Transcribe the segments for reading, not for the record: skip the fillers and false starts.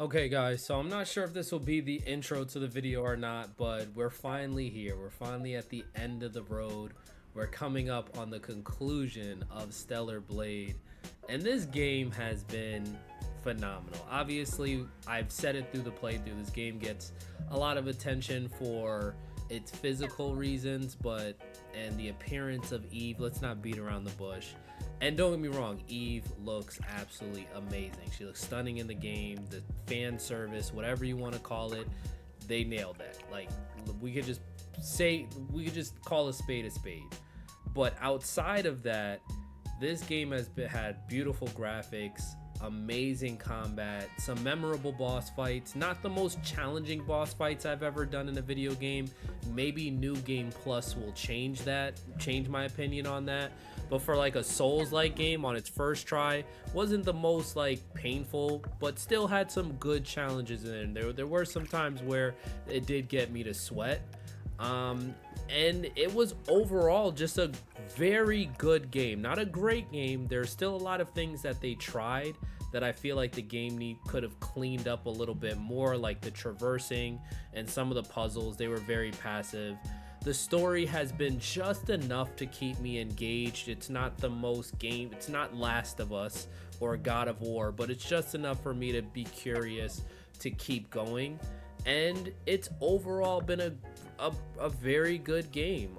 Okay guys, so I'm not sure if this will be the intro to the video or not, but we're finally here. We're finally at the end of the road. We're coming up on the conclusion of Stellar Blade, and this game has been phenomenal. Obviously, I've said it through the playthrough, this game gets a lot of attention for its physical reasons, and the appearance of Eve. Let's not beat around the bush. And don't get me wrong, Eve looks absolutely amazing. She looks stunning in the game. The fan service, whatever you want to call it, they nailed that. Like, we could just call a spade a spade. But outside of that, this game has had beautiful graphics, amazing combat, some memorable boss fights. Not the most challenging boss fights I've ever done in a video game. Maybe New Game Plus will change my opinion on that. But for like a Souls-like game on its first try, wasn't the most like painful, but still had some good challenges in it. There were some times where it did get me to sweat. And it was overall just a very good game. Not a great game. There's still a lot of things that they tried that I feel like the game could have cleaned up a little bit more, like the traversing and some of the puzzles. They were very passive. The story has been just enough to keep me engaged. It's not the most game, it's not Last of Us or God of War, but it's just enough for me to be curious to keep going. And it's overall been a very good game.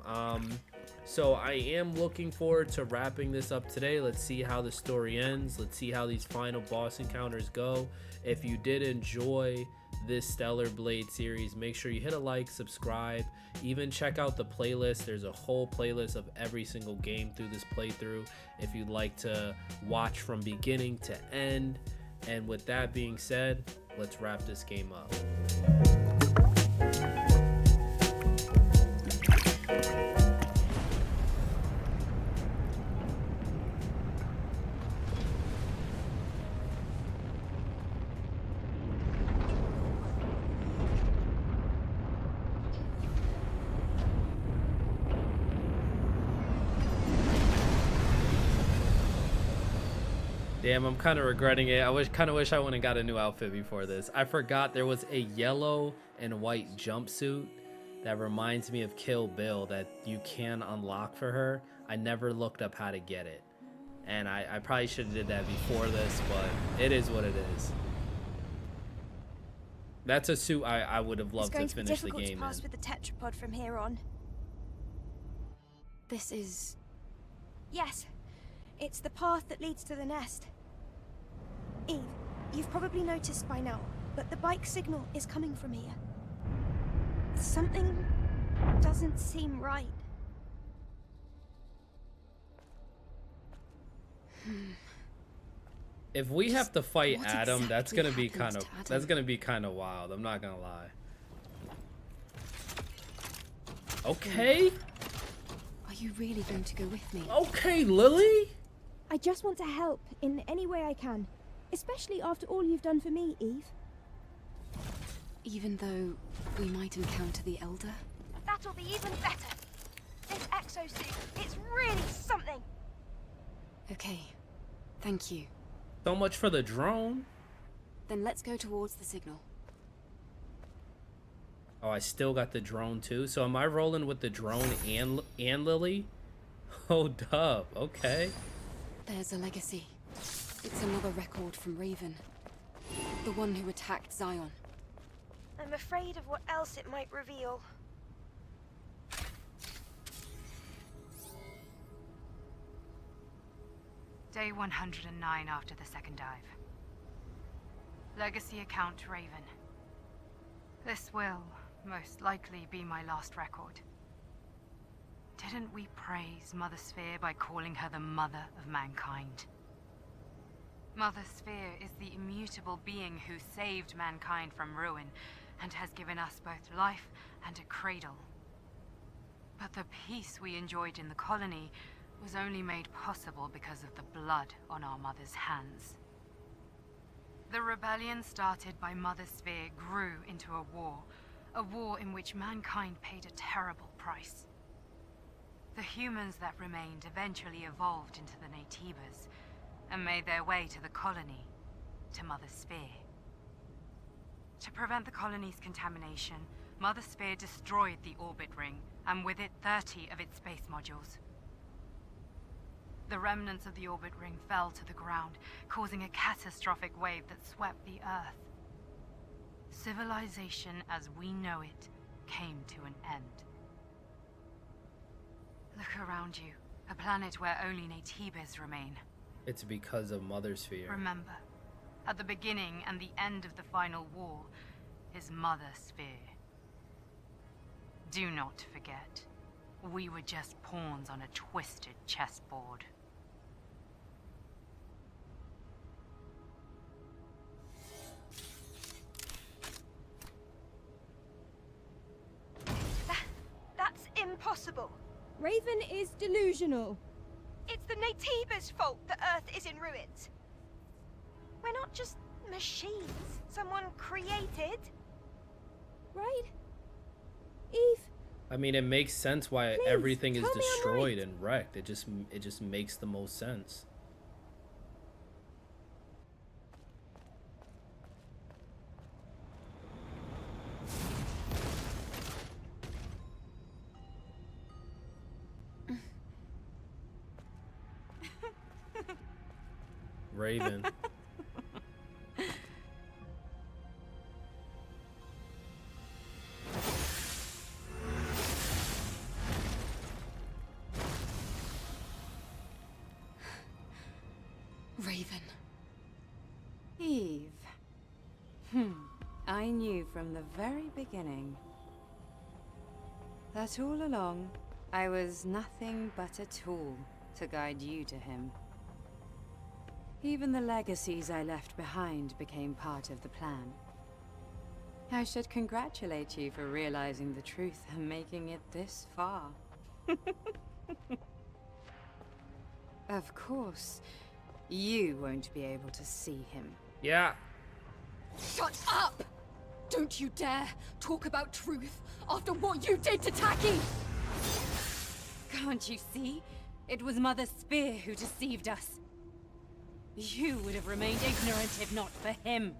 So I am looking forward to wrapping this up today. Let's see how the story ends. Let's see how these final boss encounters go. If you did enjoy this Stellar Blade series, make sure you hit a like, subscribe, even check out the playlist. There's a whole playlist of every single game through this playthrough if you'd like to watch from beginning to end. And with that being said, let's wrap this game up. Damn, I'm kind of regretting it. I kind of wish I wouldn't got a new outfit before this. I forgot there was a yellow and white jumpsuit that reminds me of Kill Bill that you can unlock for her. I never looked up how to get it. And I probably should have did that before this, but it is what it is. That's a suit I would have loved to finish the game in. It's going to be difficult to pass with the tetrapod from here on. This is... Yes, it's the path that leads to the nest. Eve, you've probably noticed by now, but the bike signal is coming from here. Something doesn't seem right. If we have to fight Adam, that's gonna be kind of wild. I'm not gonna lie. Okay. Are you really going to go with me? Okay, Lily. I just want to help in any way I can, especially after all you've done for me, Eve. Even though we might encounter the Elder? That'll be even better. This exosuit, it's really something. Okay, thank you. So much for the drone. Then let's go towards the signal. Oh, I still got the drone too. So am I rolling with the drone and Lily? Oh, dub. Okay. There's a legacy. It's another record from Raven. The one who attacked Zion. I'm afraid of what else it might reveal. Day 109 after the second dive. Legacy account Raven. This will most likely be my last record. Didn't we praise Mother Sphere by calling her the mother of mankind? Mother Sphere is the immutable being who saved mankind from ruin and has given us both life and a cradle. But the peace we enjoyed in the colony was only made possible because of the blood on our mother's hands. The rebellion started by Mother Sphere grew into a war in which mankind paid a terrible price. The humans that remained eventually evolved into the Naytibas and made their way to the colony, to Mother Sphere. To prevent the colony's contamination, Mother Sphere destroyed the orbit ring, and with it 30 of its space modules. The remnants of the orbit ring fell to the ground, causing a catastrophic wave that swept the Earth. Civilization as we know it came to an end. Look around you, a planet where only Naytibas remain. It's because of Mother Sphere. Remember, at the beginning and the end of the final war is Mother Sphere. Do not forget, we were just pawns on a twisted chessboard. That's impossible. Raven is delusional. It's the Naytiba's fault that Earth is in ruins. We're not just machines someone created. Right? Eve? I mean, it makes sense why Please, everything is tell me I'm destroyed right. and wrecked. It just makes the most sense. Raven. Raven. Eve. I knew from the very beginning that all along I was nothing but a tool to guide you to him. Even the legacies I left behind became part of the plan. I should congratulate you for realizing the truth and making it this far. Of course, you won't be able to see him. Yeah. Shut up! Don't you dare talk about truth after what you did to Taki! Can't you see? It was Mother Sphere who deceived us. You would have remained ignorant if not for him.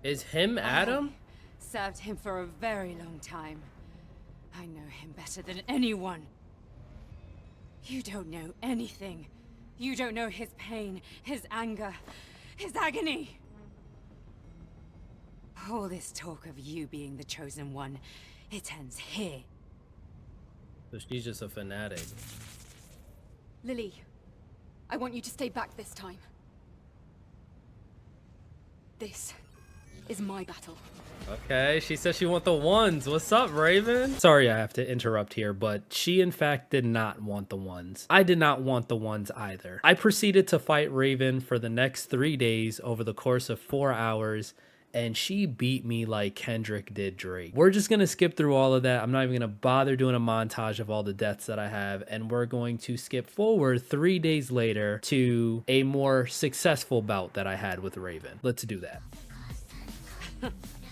Is him Adam? I served him for a very long time. I know him better than anyone. You don't know anything. You don't know his pain, his anger, his agony. All this talk of you being the chosen one, it ends here. So she's just a fanatic. Lily, I want you to stay back this time. This is my battle. Okay, she said she want the ones. What's up, Raven? Sorry I have to interrupt here, but she in fact did not want the ones. I did not want the ones either. I proceeded to fight Raven for the next 3 days over the course of 4 hours, and she beat me like Kendrick did Drake. We're just gonna skip through all of that. I'm not even gonna bother doing a montage of all the deaths that I have, and we're going to skip forward 3 days later to a more successful bout that I had with Raven. Let's do that.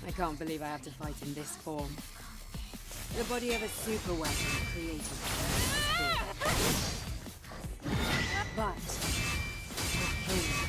I can't believe I have to fight in this form. The body of a super weapon created by Sphere. But for him,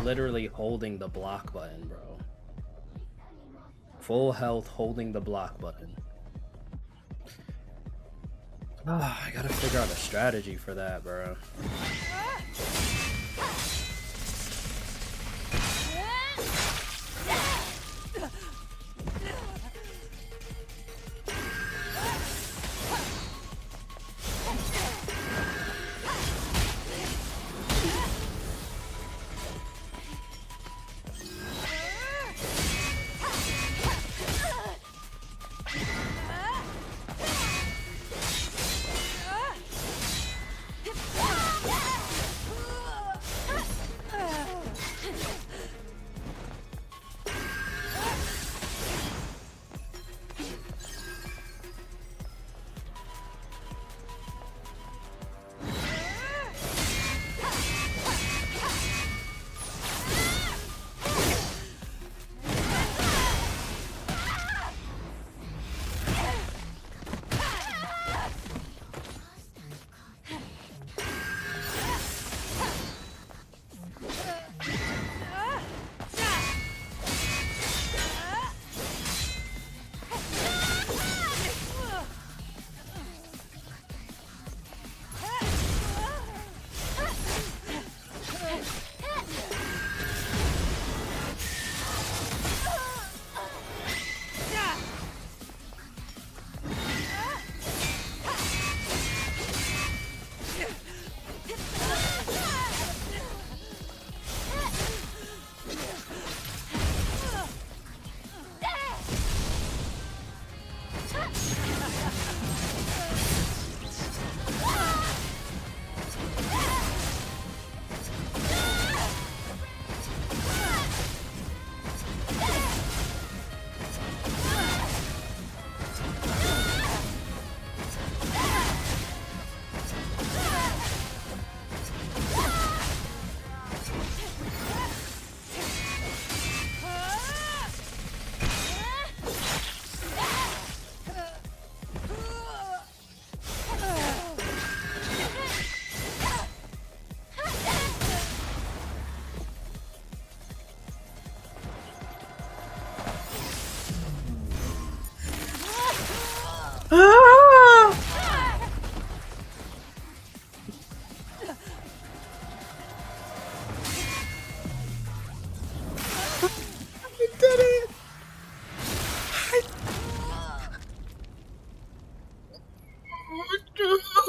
literally holding the block button, bro. Full health holding the block button. Ah, I gotta figure out a strategy for that, bro.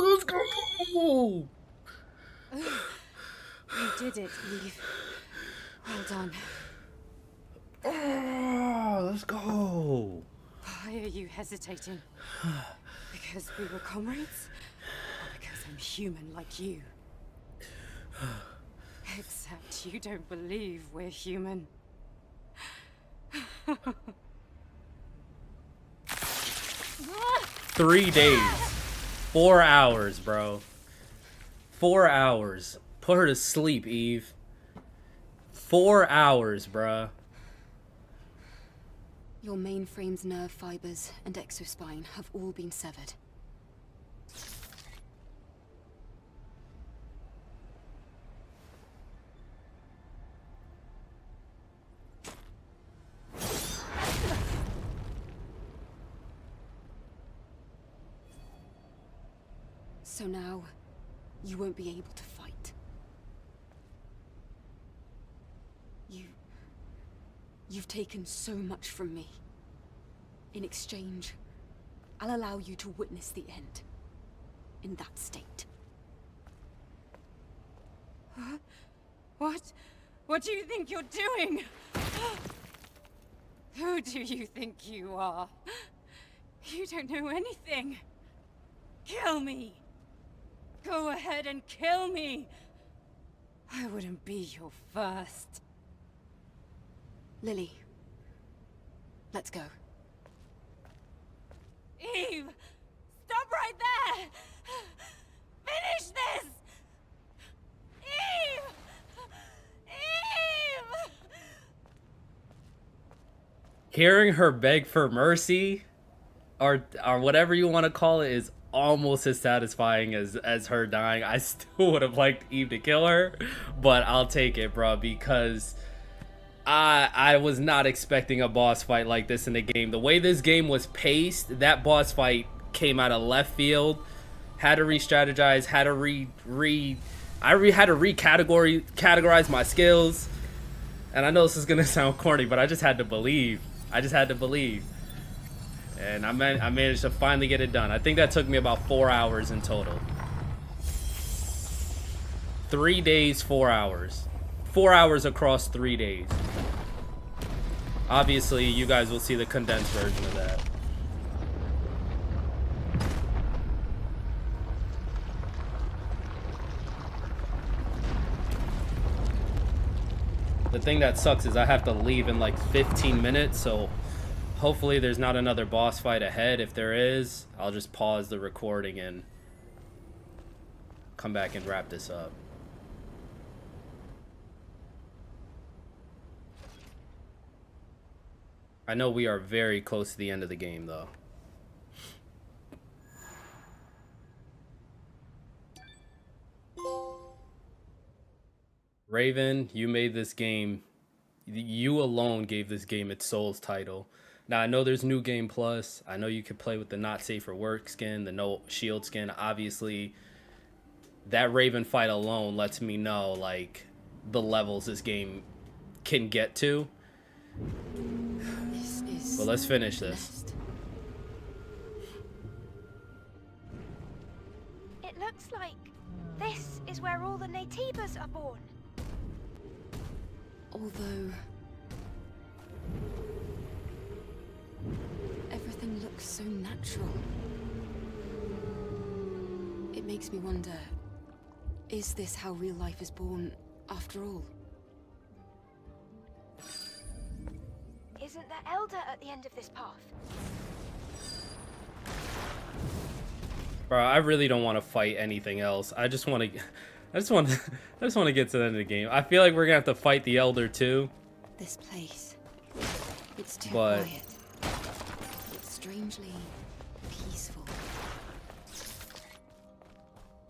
Let's go! You did it, Eve. Well done. Oh, let's go! Why are you hesitating? Because we were comrades? Or because I'm human like you? Except you don't believe we're human. 3 days. 4 hours, bro. 4 hours. Put her to sleep, Eve. 4 hours, bruh. Your mainframe's nerve fibers and exospine have all been severed. So now, you won't be able to fight. You've taken so much from me. In exchange, I'll allow you to witness the end. In that state. What? What do you think you're doing? Who do you think you are? You don't know anything. Kill me! Go ahead and kill me! I wouldn't be your first. Lily, let's go. Eve! Stop right there! Finish this! Eve! Eve! Hearing her beg for mercy, or whatever you want to call it, is almost as satisfying as her dying. I still would have liked Eve to kill her, but I'll take it, bro, because I was not expecting a boss fight like this in the game. The way this game was paced, that boss fight came out of left field. Had to re-strategize, had to had to categorize my skills. And I know this is gonna sound corny, but I just had to believe. I just had to believe. And I managed to finally get it done. I think that took me about 4 hours in total. 3 days, 4 hours. 4 hours across 3 days. Obviously, you guys will see the condensed version of that. The thing that sucks is I have to leave in like 15 minutes, so hopefully there's not another boss fight ahead. If there is, I'll just pause the recording and come back and wrap this up. I know we are very close to the end of the game, though. Raven, you made this game. You alone gave this game its Souls title. Now, I know there's New Game Plus. I know you could play with the Not Safe for Work skin, the No Shield skin. Obviously, that Raven fight alone lets me know, like, the levels this game can get to. But let's finish this. It looks like this is where all the Naytibas are born. Although everything looks so natural, it makes me wonder, is this how real life is born after all? Isn't there Elder at the end of this path? Bro, I really don't want to fight anything else. I just want to get to the end of the game. I feel like we're gonna have to fight the Elder too. This place, it's too But quiet. It's strangely peaceful.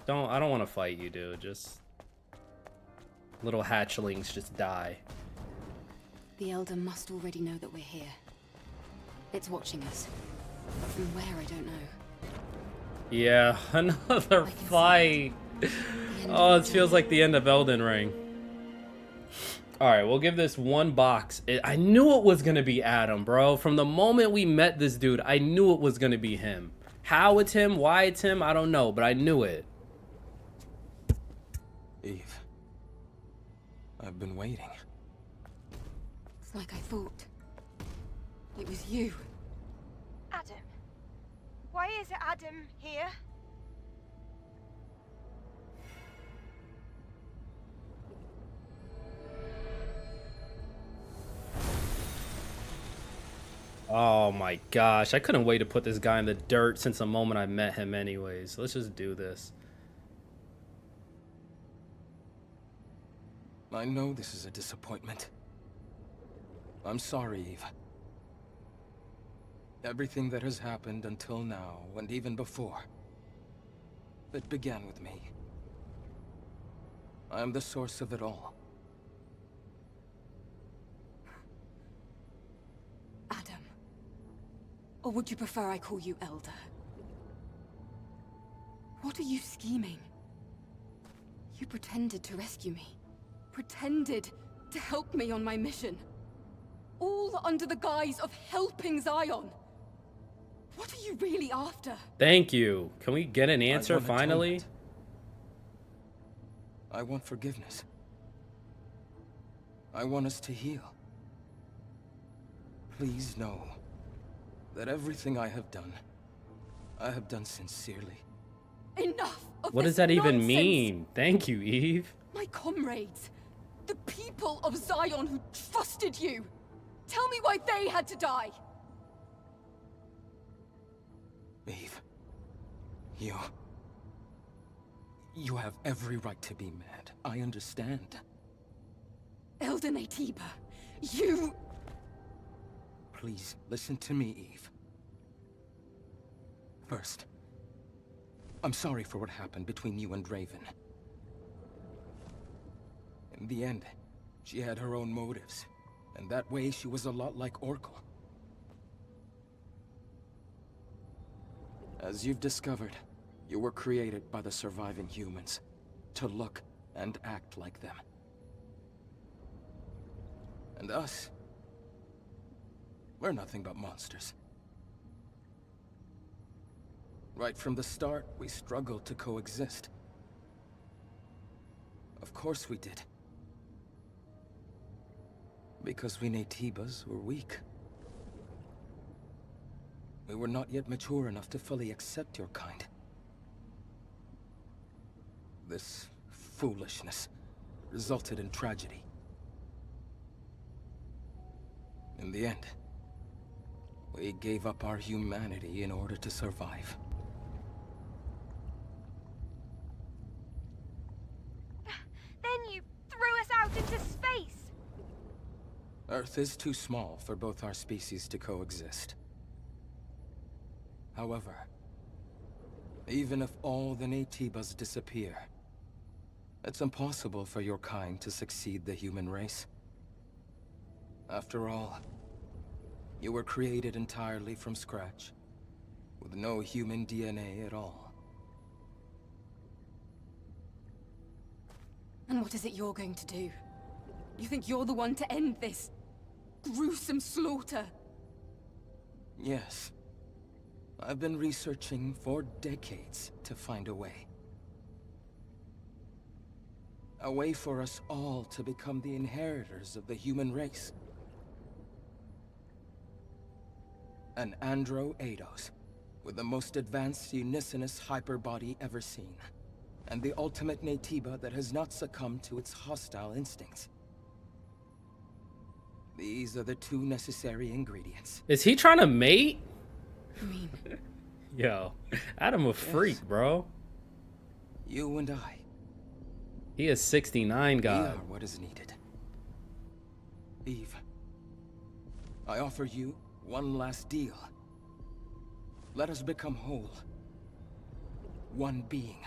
I don't want to fight you, dude. Just little hatchlings just die. The Elder must already know that we're here. It's watching us. From where, I don't know. Yeah, another fight. Oh, it feels like the end of Elden Ring. Alright, we'll give this one box. I knew it was going to be Adam, bro. From the moment we met this dude, I knew it was going to be him. How it's him, why it's him, I don't know, but I knew it. Eve, I've been waiting. It's like I thought. It was you. Adam. Why is Adam here? Oh my gosh, I couldn't wait to put this guy in the dirt since the moment I met him anyways. Let's just do this. I know this is a disappointment. I'm sorry, Eve. Everything that has happened until now, and even before, it began with me. I am the source of it all. Adam. Or would you prefer I call you Elder? What are you scheming? You pretended to rescue me. Pretended to help me on my mission. All under the guise of helping Zion. What are you really after? Thank you. Can we get an answer finally? Atonement. I want forgiveness. I want us to heal. Please know that everything I have done sincerely. Enough of What this does that even nonsense. mean? Thank you, Eve. My comrades, the people of Zion who trusted you. Tell me why they had to die. Eve, you have every right to be mad. I understand. Elder Naytiba, you... Please, listen to me, Eve. First, I'm sorry for what happened between you and Raven. In the end, she had her own motives, and that way she was a lot like Oracle. As you've discovered, you were created by the surviving humans to look and act like them. And us, we're nothing but monsters. Right from the start, we struggled to coexist. Of course we did. Because we Naytibas were weak. We were not yet mature enough to fully accept your kind. This foolishness resulted in tragedy. In the end, we gave up our humanity in order to survive. Then you threw us out into space! Earth is too small for both our species to coexist. However, even if all the Naytibas disappear, it's impossible for your kind to succeed the human race. After all, you were created entirely from scratch, with no human DNA at all. And what is it you're going to do? You think you're the one to end this gruesome slaughter? Yes. I've been researching for decades to find a way. A way for us all to become the inheritors of the human race. An Andro Eidos, with the most advanced unicinous hyperbody ever seen. And the ultimate Naytiba that has not succumbed to its hostile instincts. These are the two necessary ingredients. Is he trying to mate? I mean, Yo, Adam a freak, bro. You and I. He is 69 We God. are what is needed. Eve, I offer you one last deal. Let us become whole. One being.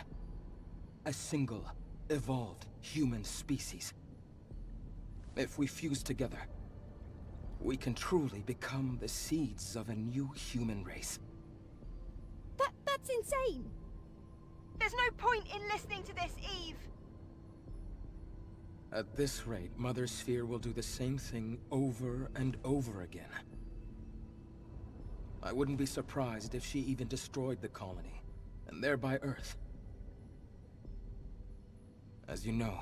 A single, evolved human species. If we fuse together, we can truly become the seeds of a new human race. That's insane! There's no point in listening to this, Eve! At this rate, Mother Sphere will do the same thing over and over again. I wouldn't be surprised if she even destroyed the colony, and thereby Earth. As you know,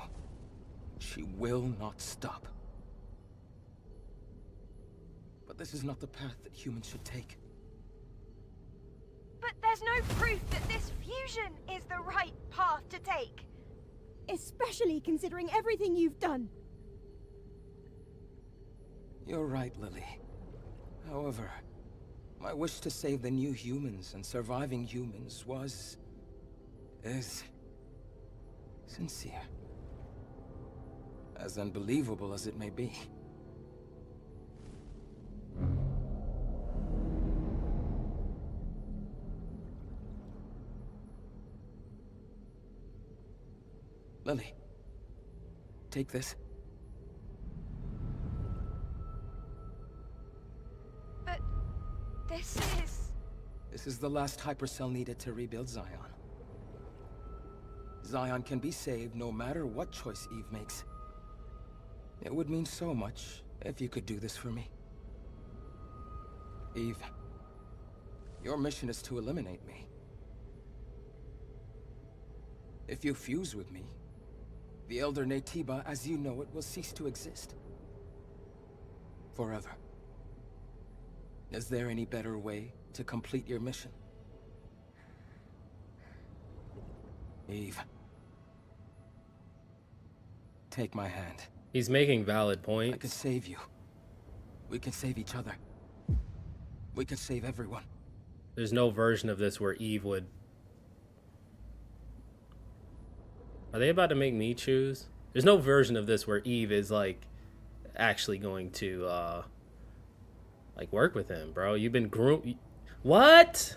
she will not stop. But this is not the path that humans should take. But there's no proof that this fusion is the right path to take. Especially considering everything you've done. You're right, Lily. However, my wish to save the new humans and surviving humans is sincere. As unbelievable as it may be. Lily, take this. But this is... This is the last hypercell needed to rebuild Zion. Zion can be saved no matter what choice Eve makes. It would mean so much if you could do this for me. Eve, your mission is to eliminate me. If you fuse with me, the Elder Naytiba as you know it will cease to exist. Forever. Is there any better way to complete your mission? Eve. Take my hand. He's making valid I points. can save you. We can save each other. We can save everyone. There's no version of this where Eve would... Are they about to make me choose? There's no version of this where Eve is, like, actually going to, like, work with him, bro. You've been groomed... What?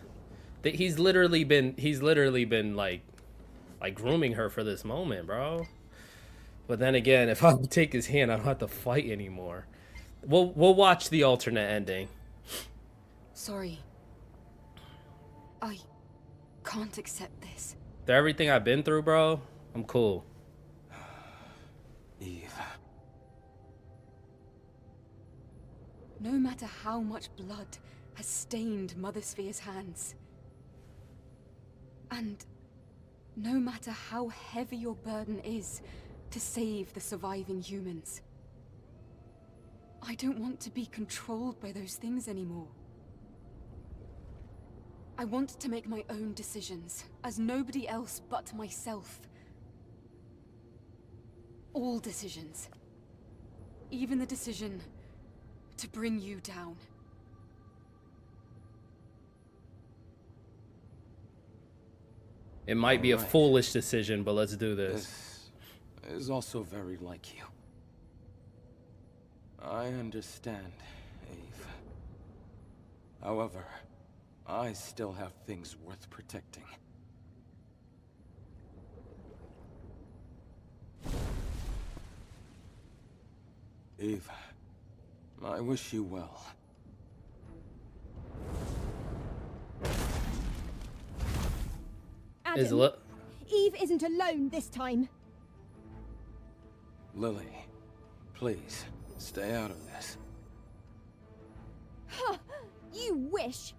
He's literally been like grooming her for this moment, bro. But then again, if I take his hand, I don't have to fight anymore. We'll watch the alternate ending. Sorry. I can't accept this. After everything I've been through, bro, I'm cool. Eve. No matter how much blood has stained Mother Sphere's hands, and no matter how heavy your burden is to save the surviving humans, I don't want to be controlled by those things anymore. I want to make my own decisions, as nobody else but myself. All decisions. Even the decision to bring you down. It might be a foolish decision, but let's do this. This is also very like you. I understand, Eve. However, I still have things worth protecting. Eve, I wish you well. Adam, Eve isn't alone this time. Lily, please, stay out of this. Huh, you wish.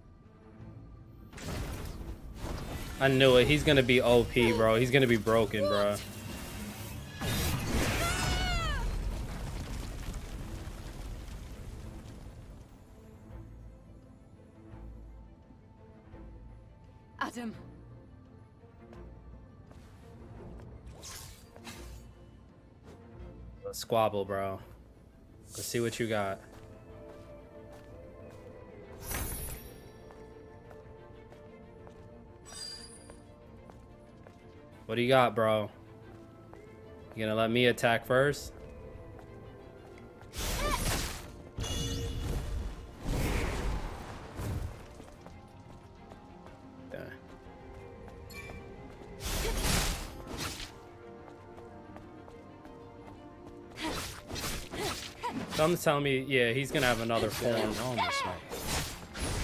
I knew it. He's gonna be OP, bro. He's gonna be broken, bro. Adam. Squabble, bro. Let's see what you got. What do you got, bro? You gonna let me attack first? Okay. Someone's telling me, yeah, he's gonna have another form. On this way.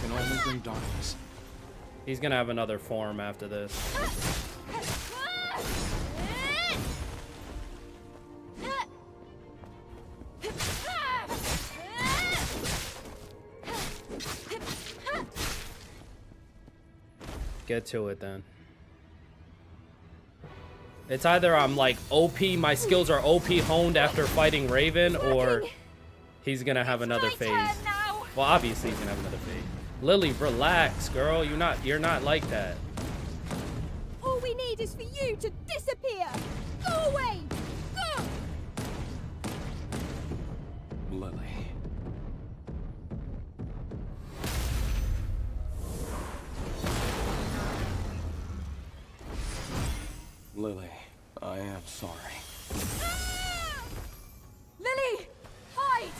Can only bring darkness. He's gonna have another form after this. Get to it then. It's either I'm like OP, my skills are OP honed after fighting Raven, or he's gonna have another phase. Well, obviously he's gonna have another phase. Lily, relax, girl. You're not like that. All we need is for you to disappear. Go away. Go. Lily. Lily, I am sorry. Lily! Hide!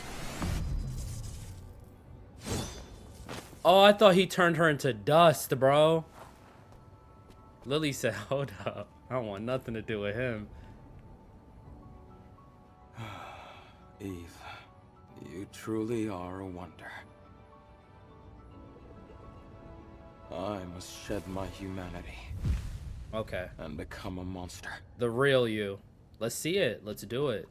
Oh, I thought he turned her into dust, bro. Lily said, hold up. I don't want nothing to do with him. Eve, you truly are a wonder. I must shed my humanity. Okay. And become a monster. The real you. Let's see it. Let's do it.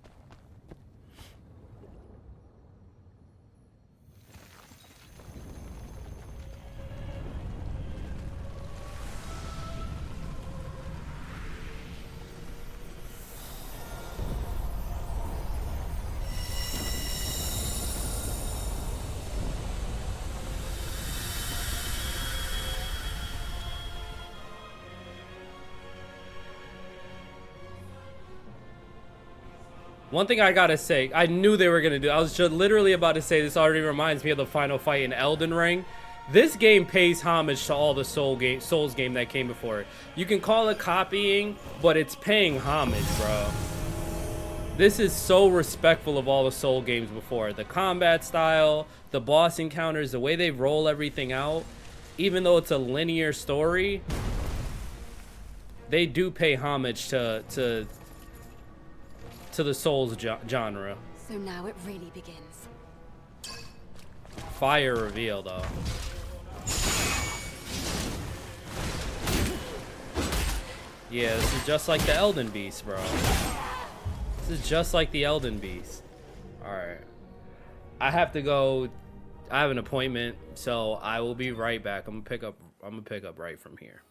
One thing I gotta say, I knew they were gonna do. I was just literally about to say this already reminds me of the final fight in Elden Ring. This game pays homage to all the Souls game that came before it. You can call it copying, but it's paying homage, bro. This is so respectful of all the Soul games before. The combat style, the boss encounters, the way they roll everything out. even though it's a linear story, they do pay homage to the Souls genre. So now it really begins. Fire reveal, though. Yeah, this is just like the Elden Beast, bro. This is just like the Elden Beast. Alright. I have to go. I have an appointment, so I will be right back. I'm gonna pick up right from here.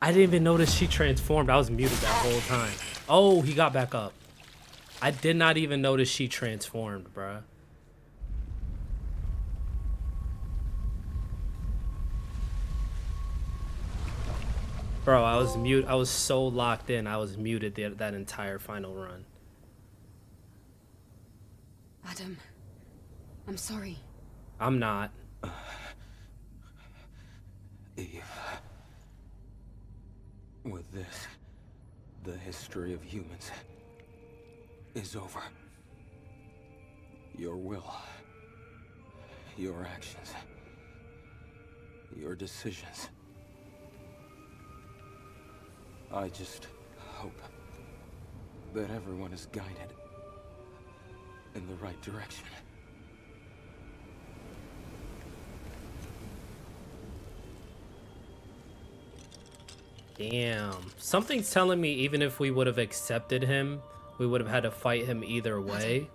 I didn't even notice she transformed. I was muted that whole time. Oh, he got back up. I did not even notice she transformed, bruh. Bro, I was mute. I was so locked in. I was muted that entire final run. Adam, I'm sorry. I'm not. Eve. With this, the history of humans is over. Your will, your actions, your decisions. I just hope that everyone is guided in the right direction. Damn. Something's telling me even if we would have accepted him, we would have had to fight him either way.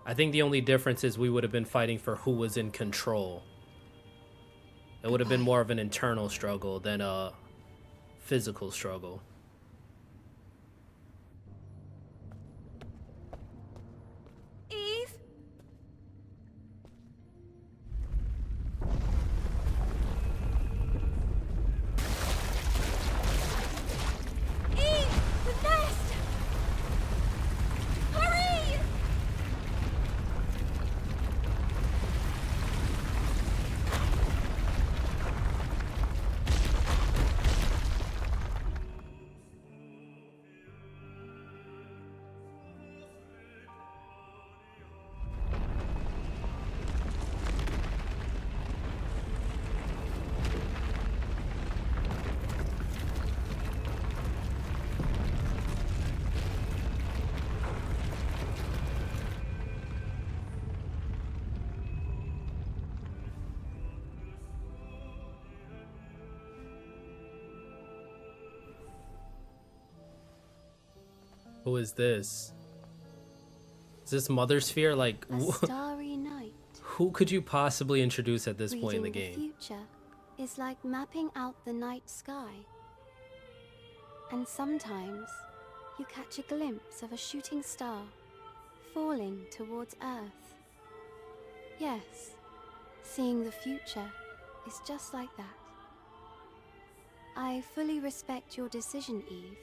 I think the only difference is we would have been fighting for who was in control. It would have been more of an internal struggle than a physical struggle. Eve? Eve! The nest! Hurry! Who is this? Is this Mother Sphere? Like, A starry night. who could you possibly introduce at this point in the Reading game? future is like mapping out the night sky. And sometimes you catch a glimpse of a shooting star falling towards Earth. Yes, seeing the future is just like that. I fully respect your decision, Eve,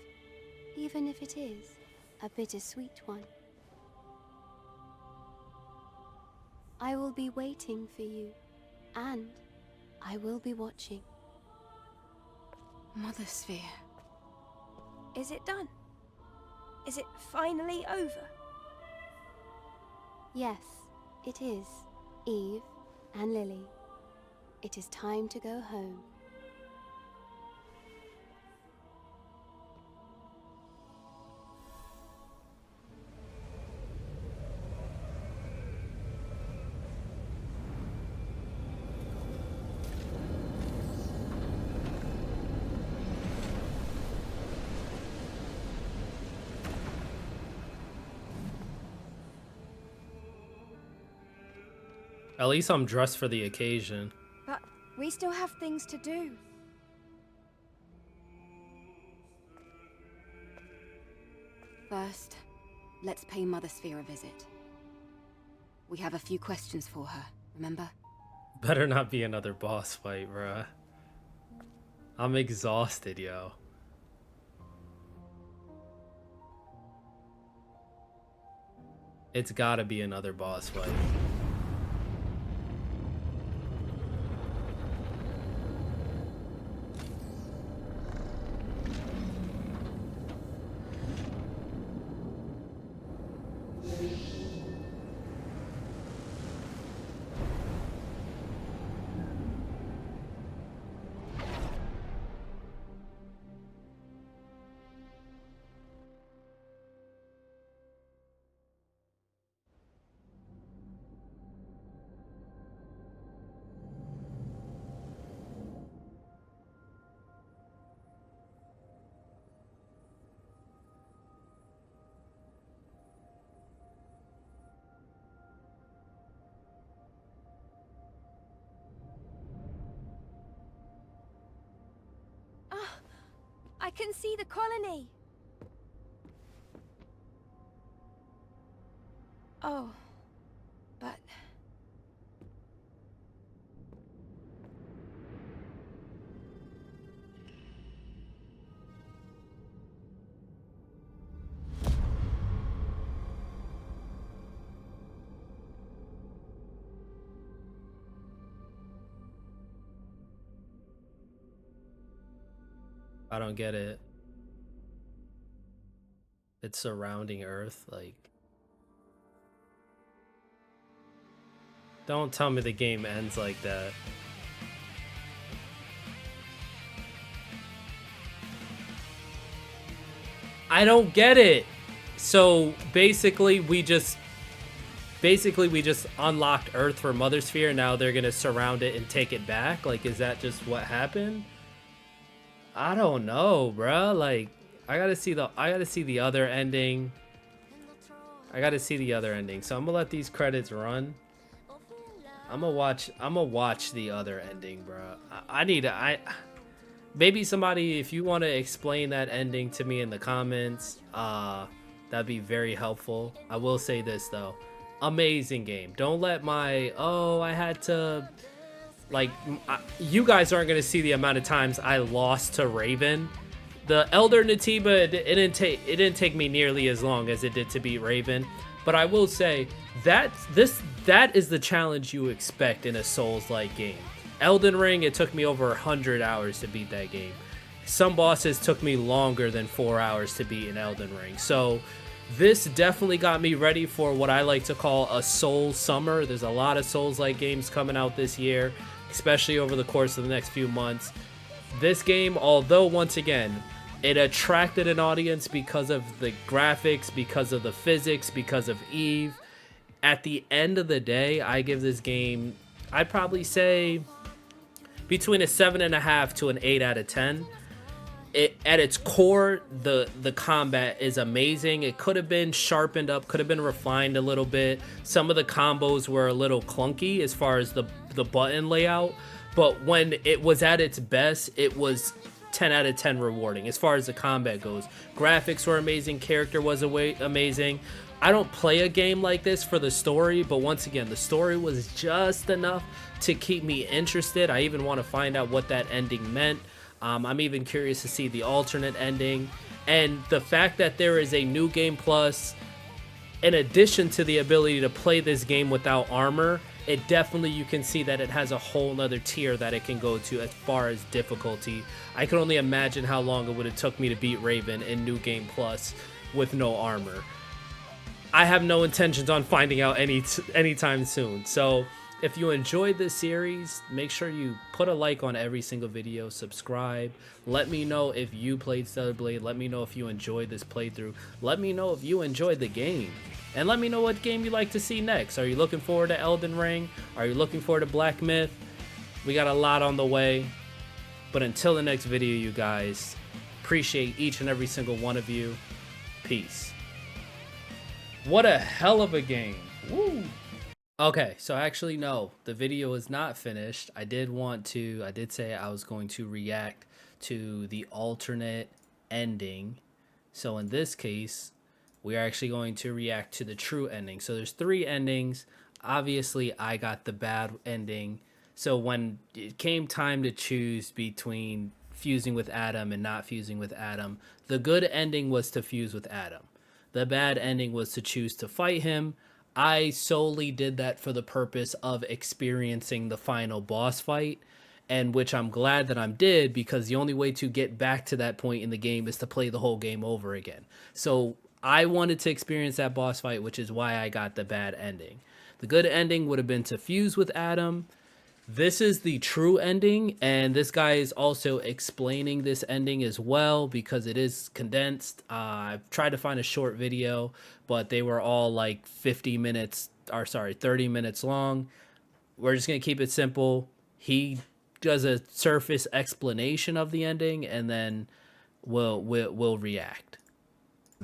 even if it is a bittersweet one. I will be waiting for you, and I will be watching. Mother Sphere. Is it done? Is it finally over? Yes, it is, Eve and Lily. It is time to go home. At least I'm dressed for the occasion. But we still have things to do. First, let's pay Mother Sphere a visit. We have a few questions for her, remember? Better not be another boss fight, bruh. I'm exhausted, yo. It's gotta be another boss fight. can see the colony. Oh, but... I don't get it. It's surrounding Earth, like... Don't tell me the game ends like that. I don't get it. So basically we just unlocked Earth for Mother Sphere. Now they're gonna surround it and take it back. Like, is that just what happened? I don't know, bruh. Like, I gotta see the other ending. So I'm gonna let these credits run. I'm gonna watch the other ending, bruh. Maybe somebody, if you want to explain that ending to me in the comments, that'd be very helpful. I will say this though, amazing game. Don't let my, I had to, like, you guys aren't gonna see the amount of times I lost to Raven. The Elder Naytiba, it didn't take me nearly as long as it did to beat Raven, but I will say that is the challenge you expect in a Souls-like game. Elden Ring, it took me over 100 hours to beat that game. Some bosses took me longer than 4 hours to beat in Elden Ring. So this definitely got me ready for what I like to call a Souls summer. There's a lot of Souls-like games coming out this year, especially over the course of the next few months. This game, although once again, it attracted an audience because of the graphics, because of the physics, because of Eve. At the end of the day, I give this game, I'd probably say between a 7.5 to an 8 out of 10. At its core, the combat is amazing. It could have been sharpened up, could have been refined a little bit. Some of the combos were a little clunky as far as the button layout, but when it was at its best, it was 10 out of 10 rewarding as far as the combat goes. Graphics were amazing, character was amazing. I don't play a game like this for the story, but once again, the story was just enough to keep me interested. I even want to find out what that ending meant. I'm even curious to see the alternate ending. And the fact that there is a new game plus, in addition to the ability to play this game without armor, it definitely, you can see that it has a whole nother tier that it can go to as far as difficulty. I can only imagine how long it would have took me to beat Raven in New Game Plus with no armor. I have no intentions on finding out anytime soon. So if you enjoyed this series, make sure you put a like on every single video, subscribe. Let me know if you played Stellar Blade. Let me know if you enjoyed this playthrough. Let me know if you enjoyed the game. And let me know what game you'd like to see next. Are you looking forward to Elden Ring? Are you looking forward to Black Myth? We got a lot on the way. But until the next video, you guys, appreciate each and every single one of you. Peace. What a hell of a game. Woo! Okay, so actually no, the video is not finished. I did say I was going to react to the alternate ending. So in this case, we are actually going to react to the true ending. So there's 3 endings. Obviously, I got the bad ending. So when it came time to choose between fusing with Adam and not fusing with Adam, the good ending was to fuse with Adam. The bad ending was to choose to fight him. I solely did that for the purpose of experiencing the final boss fight, and which I'm glad that I did, because the only way to get back to that point in the game is to play the whole game over again. So I wanted to experience that boss fight, which is why I got the bad ending. The good ending would have been to fuse with Adam. This is the true ending, and this guy is also explaining this ending as well because it is condensed. I've tried to find a short video, but they were all like 30 minutes long. We're just going to keep it simple. He does a surface explanation of the ending, and then we'll react.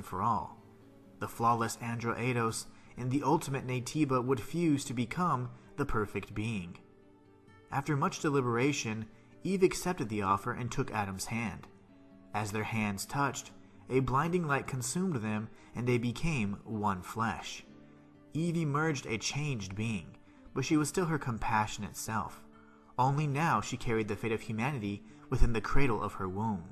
For all, the flawless Andro Eidos and the ultimate Naytiba would fuse to become the perfect being. After much deliberation, Eve accepted the offer and took Adam's hand. As their hands touched, a blinding light consumed them and they became one flesh. Eve emerged a changed being, but she was still her compassionate self. Only now she carried the fate of humanity within the cradle of her womb.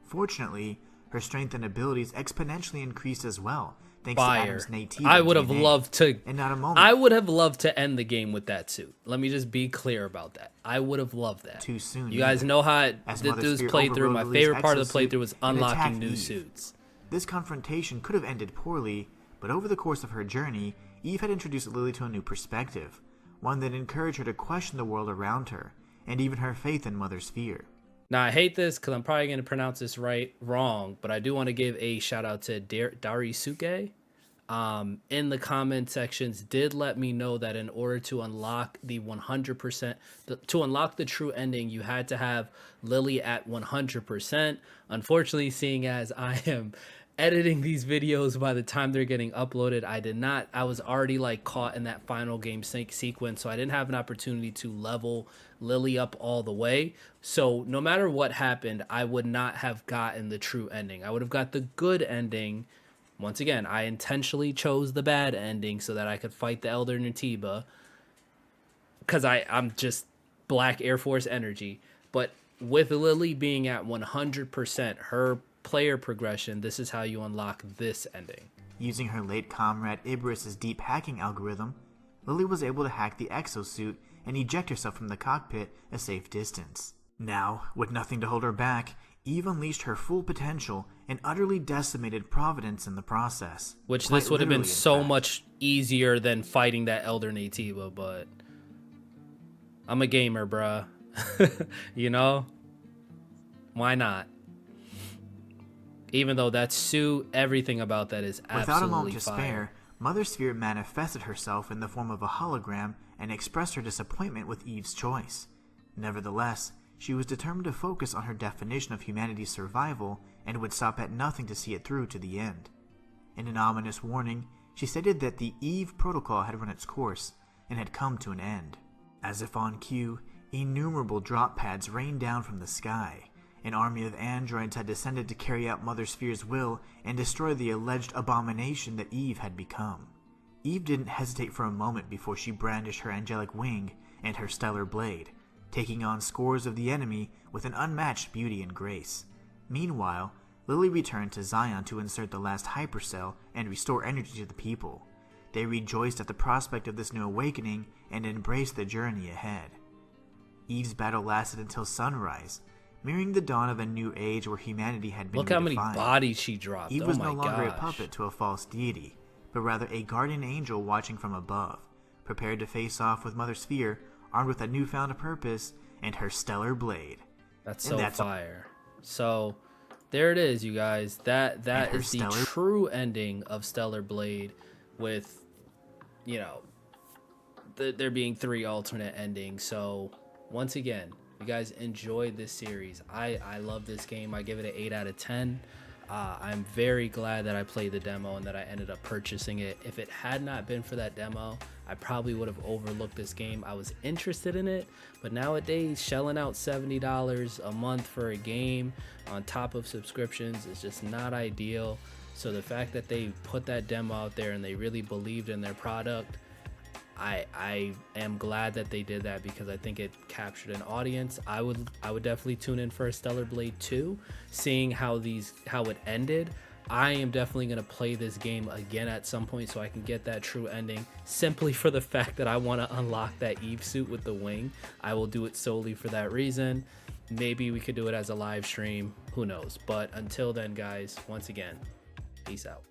Fortunately, her strength and abilities exponentially increased as well, thanks to Adam's Naytiba I would have DNA. loved to. And not a moment. I would have loved to end the game with that suit. Let me just be clear about that. I would have loved that. Too soon. You guys know how this playthrough. My favorite part of the playthrough was unlocking new suits. This confrontation could have ended poorly, but over the course of her journey, Eve had introduced Lily to a new perspective, one that encouraged her to question the world around her, and even her faith in Mother Sphere. Now, I hate this because I'm probably going to pronounce this wrong, but I do want to give a shout out to Darisuke. In the comment sections, did let me know that in order to unlock the 100%, to unlock the true ending, you had to have Lily at 100%. Unfortunately, seeing as I am editing these videos by the time they're getting uploaded, I was already like caught in that final game sequence, so I didn't have an opportunity to level Lily up all the way. So no matter what happened, I would not have gotten the true ending. I would have got the good ending. Once again, I intentionally chose the bad ending so that I could fight the Elder Naytiba, because I'm just Black Air Force energy. But with Lily being at 100%, her player progression, this is how you unlock this ending. Using her late comrade Ibris's deep hacking algorithm, Lily was able to hack the exosuit and eject herself from the cockpit a safe distance. Now, with nothing to hold her back, Eve unleashed her full potential and utterly decimated Providence in the process. Which this would have been so much easier than fighting that Elder Naytiba, but I'm a gamer, bruh. You know? Why not? Even though that suit, everything about that is absolutely Without a moment to fire. spare, Mother Sphere manifested herself in the form of a hologram and expressed her disappointment with Eve's choice. Nevertheless, she was determined to focus on her definition of humanity's survival and would stop at nothing to see it through to the end. In an ominous warning, she stated that the Eve protocol had run its course and had come to an end. As if on cue, innumerable drop pads rained down from the sky. An army of androids had descended to carry out Mother Sphere's will and destroy the alleged abomination that Eve had become. Eve didn't hesitate for a moment before she brandished her angelic wing and her stellar blade, taking on scores of the enemy with an unmatched beauty and grace. Meanwhile, Lily returned to Zion to insert the last hypercell and restore energy to the people. They rejoiced at the prospect of this new awakening and embraced the journey ahead. Eve's battle lasted until sunrise, mirroring the dawn of a new age where humanity had been Look how many redefined. bodies she dropped. Eve Oh was my no longer gosh. a puppet to a false deity, but rather a guardian angel watching from above, prepared to face off with Mother Sphere, armed with a newfound purpose and her stellar blade. That's so fire. So there it is, you guys. That is the true ending of Stellar Blade, with, you know, there being 3 alternate endings. So once again, you guys enjoyed this series. I love this game. I give it an 8 out of 10. I'm very glad that I played the demo and that I ended up purchasing it. If it had not been for that demo, I probably would have overlooked this game. I was interested in it, but nowadays shelling out $70 a month for a game on top of subscriptions is just not ideal. So the fact that they put that demo out there and they really believed in their product, I am glad that they did that, because I think it captured an audience. I would definitely tune in for a Stellar Blade 2, seeing how it ended. I am definitely going to play this game again at some point so I can get that true ending, simply for the fact that I want to unlock that Eve suit with the wing. I will do it solely for that reason. Maybe we could do it as a live stream, who knows. But until then, guys, once again, peace out.